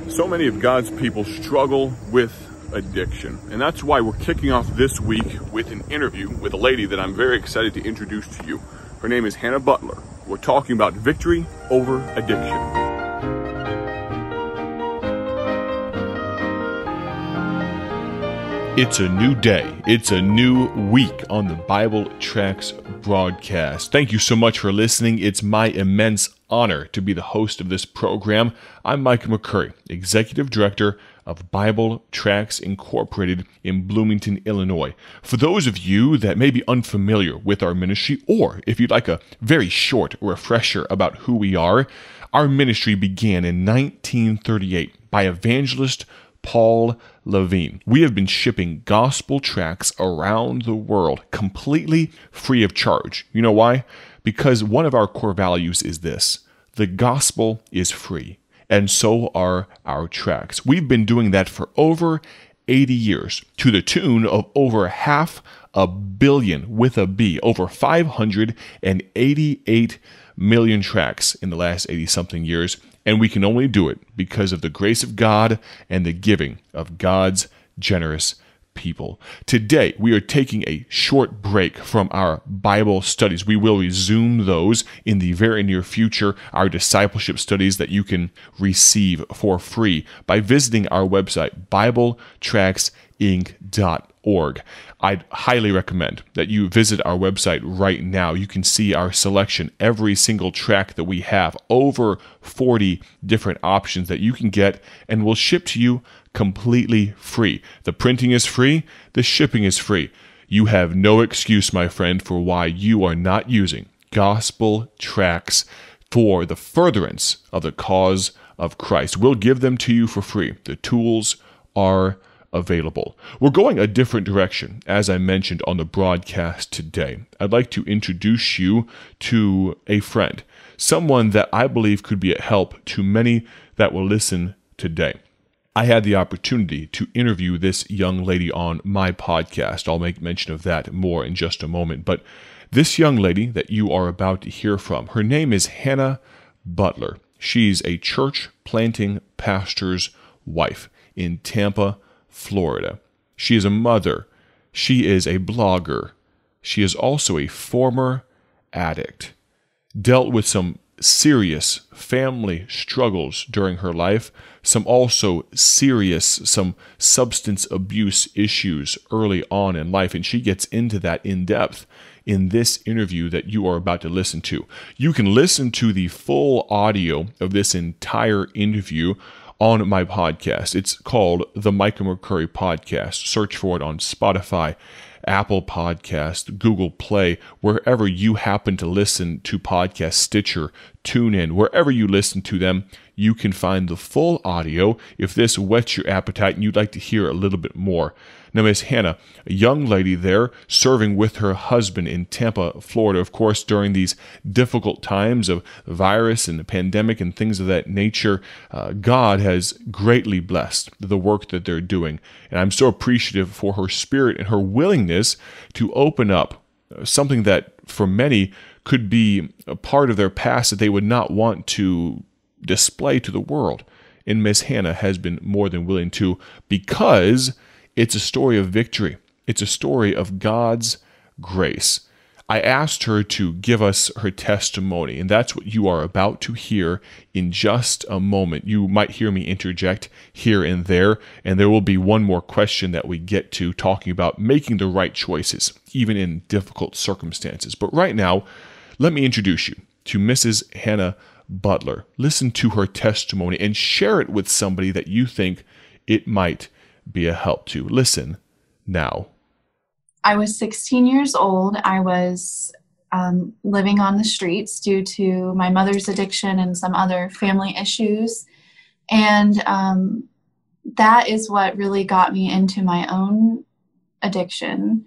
So many of God's people struggle with addiction, and that's why we're kicking off this week with an interview with a lady that I'm very excited to introduce to you. Her name is Hannah Butler. We're talking about victory over addiction. It's a new day. It's a new week on the Bible Tracts broadcast. Thank you so much for listening. It's my immense honor to be the host of this program. I'm Mike McCurry, Executive Director of Bible Tracts Incorporated in Bloomington, Illinois. For those of you that may be unfamiliar with our ministry, or if you'd like a very short refresher about who we are, our ministry began in 1938 by evangelist Paul Levine. We have been shipping gospel tracts around the world completely free of charge. You know why? Because one of our core values is this: the gospel is free, and so are our tracts. We've been doing that for over 80 years to the tune of over 500 million, with a B, over 588 million tracts in the last 80-something years. And we can only do it because of the grace of God and the giving of God's generous people. Today, we are taking a short break from our Bible studies. We will resume those in the very near future, our discipleship studies that you can receive for free by visiting our website, BibleTractsInc.org. I'd highly recommend that you visit our website right now. You can see our selection, every single tract that we have, over 40 different options that you can get and will ship to you completely free. The printing is free, the shipping is free. You have no excuse, my friend, for why you are not using gospel tracts for the furtherance of the cause of Christ. We'll give them to you for free. The tools are available. We're going a different direction, as I mentioned on the broadcast today. I'd like to introduce you to a friend, someone that I believe could be a help to many that will listen today. I had the opportunity to interview this young lady on my podcast. I'll make mention of that more in just a moment. But this young lady that you are about to hear from, her name is Hannah Butler. She's a church planting pastor's wife in Tampa, Florida. She is a mother. She is a blogger. She is also a former addict. Dealt with some serious family struggles during her life, some substance abuse issues early on in life, and she gets into that in depth in this interview that you are about to listen to. You can listen to the full audio of this entire interview on my podcast. It's called the Mike McCurry Podcast. Search for it on Spotify, Apple Podcast, Google Play, wherever you happen to listen to podcasts, Stitcher, TuneIn, wherever you listen to them, you can find the full audio if this whets your appetite and you'd like to hear a little bit more. Now, Miss Hannah, a young lady there serving with her husband in Tampa, Florida, of course, during these difficult times of the virus and the pandemic and things of that nature, God has greatly blessed the work that they're doing. And I'm so appreciative for her spirit and her willingness to open up something that for many could be a part of their past that they would not want to display to the world. And Miss Hannah has been more than willing to, because it's a story of victory. It's a story of God's grace. I asked her to give us her testimony, and that's what you are about to hear in just a moment. You might hear me interject here and there will be one more question that we get to, talking about making the right choices, even in difficult circumstances. But right now, let me introduce you to Mrs. Hannah Butler. Listen to her testimony and share it with somebody that you think it might be a help to. Listen now. I was 16 years old. I was living on the streets due to my mother's addiction and some other family issues. And that is what really got me into my own addiction.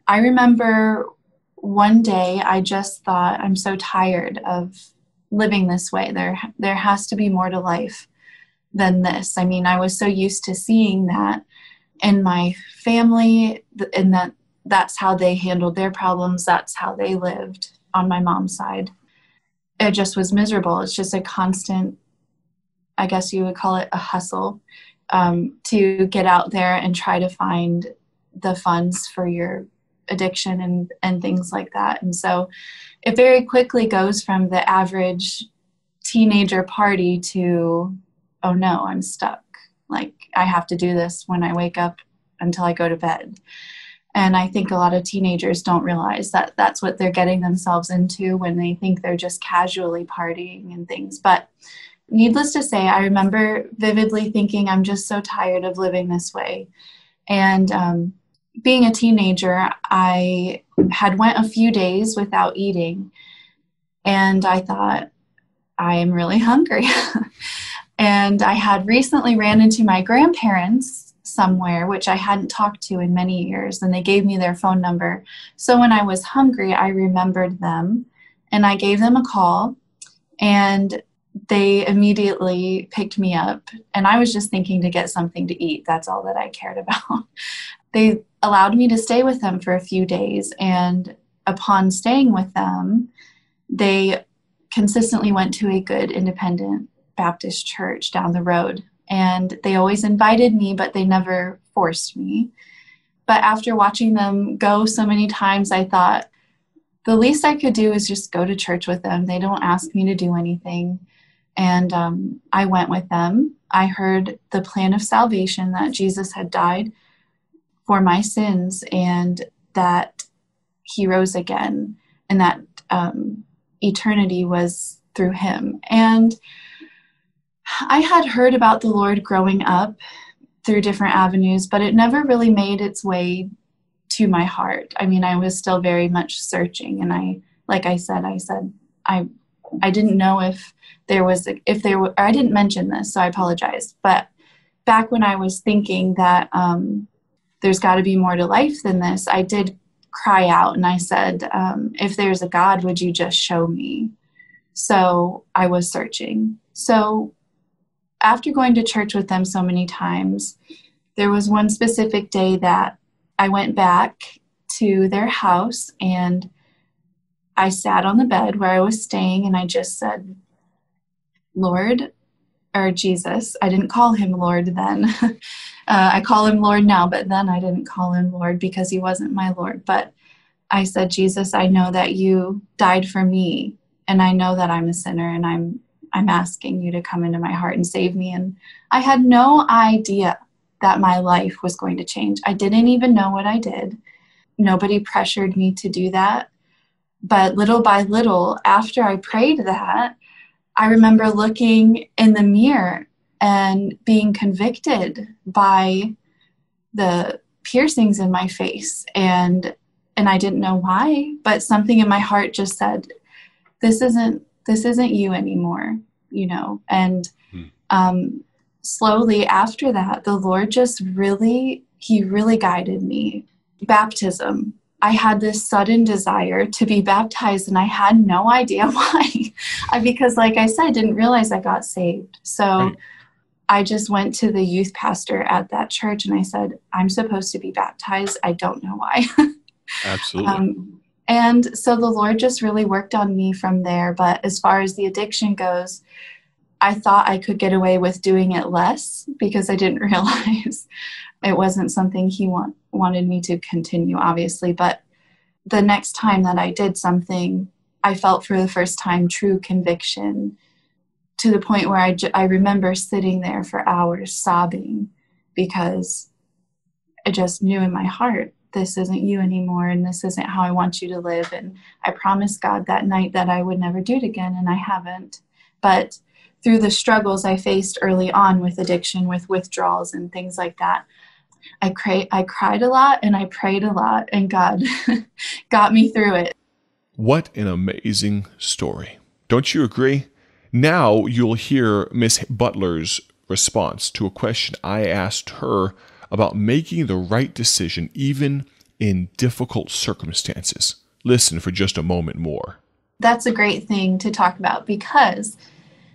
I remember one day I just thought, I'm so tired of living this way. There has to be more to life than this. I mean, I was so used to seeing that in my family, and that's how they handled their problems. That's how they lived on my mom's side. It just was miserable. It's just a constant I guess you would call it a hustle, to get out there and try to find the funds for your addiction and things like that. And so it very quickly goes from the average teenager party to, oh no, I'm stuck. Like, I have to do this when I wake up until I go to bed. And I think a lot of teenagers don't realize that that's what they're getting themselves into when they think they're just casually partying and things. But needless to say, I remember vividly thinking, I'm just so tired of living this way. And being a teenager, I had went a few days without eating. And I thought, I am really hungry. And I had recently ran into my grandparents somewhere, which I hadn't talked to in many years, and they gave me their phone number. So when I was hungry, I remembered them, and I gave them a call, and they immediately picked me up. And I was just thinking to get something to eat. That's all that I cared about. They allowed me to stay with them for a few days, and upon staying with them, they consistently went to a good independent Baptist church down the road. And they always invited me, but they never forced me. But after watching them go so many times, I thought the least I could do is just go to church with them. They don't ask me to do anything. And I went with them. I heard the plan of salvation, that Jesus had died for my sins and that he rose again, and that eternity was through him. And I had heard about the Lord growing up through different avenues, but it never really made its way to my heart. I mean, I was still very much searching, and I didn't know if there were, I didn't mention this, so I apologize. But back when I was thinking that there's got to be more to life than this, I did cry out, and I said, if there's a God, would you just show me? So I was searching. So after going to church with them so many times, there was one specific day that I went back to their house, and I sat on the bed where I was staying, and I just said, Lord, or Jesus. I didn't call him Lord then. I call him Lord now, but then I didn't call him Lord because he wasn't my Lord. But I said, Jesus, I know that you died for me, and I know that I'm a sinner, and I'm asking you to come into my heart and save me. And I had no idea that my life was going to change. I didn't even know what I did. Nobody pressured me to do that. But little by little, after I prayed that, I remember looking in the mirror and being convicted by the piercings in my face. And I didn't know why, but something in my heart just said, this isn't you anymore, you know. And slowly after that, the Lord just really guided me. Baptism. I had this sudden desire to be baptized, and I had no idea why. Because like I said, I didn't realize I got saved. So right. I just went to the youth pastor at that church, and I said, I'm supposed to be baptized. I don't know why. Absolutely. And so the Lord just really worked on me from there. But as far as the addiction goes, I thought I could get away with doing it less, because I didn't realize it wasn't something he wanted me to continue, obviously. But the next time that I did something, I felt for the first time true conviction, to the point where I remember sitting there for hours sobbing, because I just knew in my heart, this isn't you anymore, and this isn't how I want you to live. And I promised God that night that I would never do it again, and I haven't. But through the struggles I faced early on with addiction, with withdrawals and things like that, I cried a lot, and I prayed a lot, and God got me through it. What an amazing story. Don't you agree? Now you'll hear Miss Butler's response to a question I asked her about making the right decision even in difficult circumstances. Listen for just a moment more. That's a great thing to talk about, because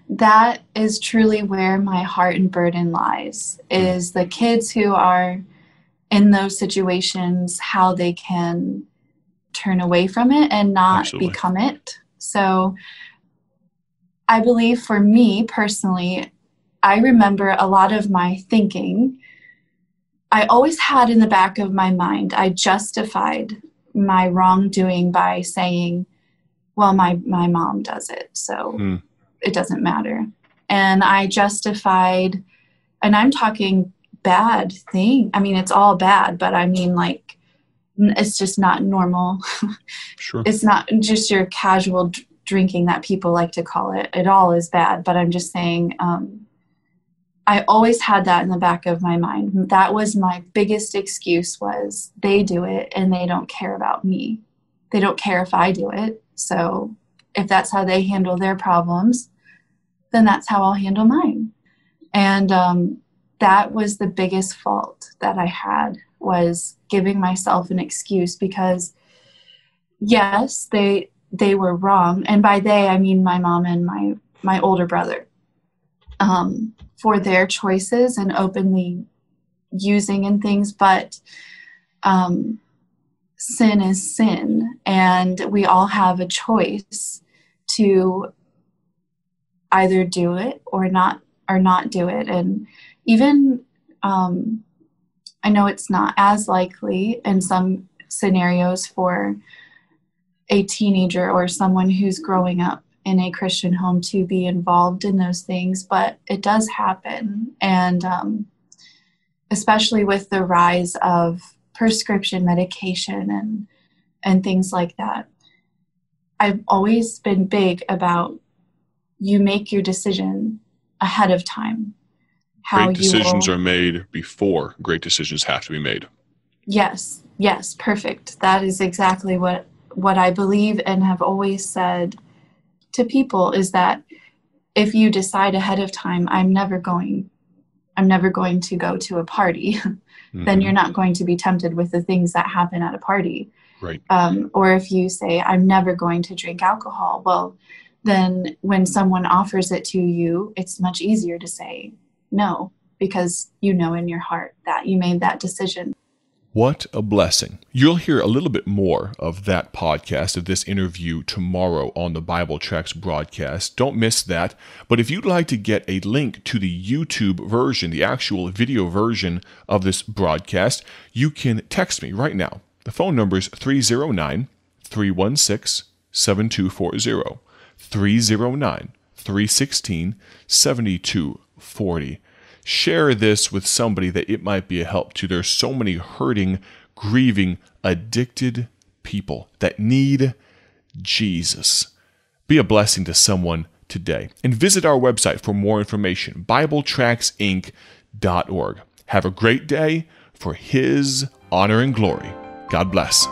that is truly where my heart and burden lies, is the kids who are in those situations, how they can turn away from it and not Absolutely. become it. So I believe for me personally, I remember a lot of my thinking. I always had in the back of my mind, I justified my wrongdoing by saying, well, my mom does it, so it doesn't matter. And I justified, and I'm talking bad thing. I mean, it's all bad, but I mean, like, it's just not normal. Sure. It's not just your casual drinking that people like to call it. It all is bad, but I'm just saying, I always had that in the back of my mind. That was my biggest excuse, was they do it and they don't care about me. They don't care if I do it. So if that's how they handle their problems, then that's how I'll handle mine. And that was the biggest fault that I had, was giving myself an excuse, because yes, they were wrong. And by they, I mean my mom and my older brother, for their choices and openly using and things. But sin is sin, and we all have a choice to either do it or not do it. And even I know it's not as likely in some scenarios for a teenager or someone who's growing up in a Christian home to be involved in those things, but it does happen. And especially with the rise of prescription medication and things like that, I've always been big about, you make your decision ahead of time. Great decisions are made before great decisions have to be made. Yes, perfect. That is exactly what I believe and have always said to people, is that if you decide ahead of time, I'm never going to go to a party, then you're not going to be tempted with the things that happen at a party. Right. Or if you say, I'm never going to drink alcohol, well, then when someone offers it to you, it's much easier to say no, because you know in your heart that you made that decision. What a blessing. You'll hear a little bit more of that podcast, of this interview, tomorrow on the Bible Tracts broadcast. Don't miss that. But if you'd like to get a link to the YouTube version, the actual video version of this broadcast, you can text me right now. The phone number is 309-316-7240. 309-316-7240. Share this with somebody that it might be a help to. There's so many hurting, grieving, addicted people that need Jesus. Be a blessing to someone today. And visit our website for more information, BibleTractsInc.org. Have a great day for His honor and glory. God bless.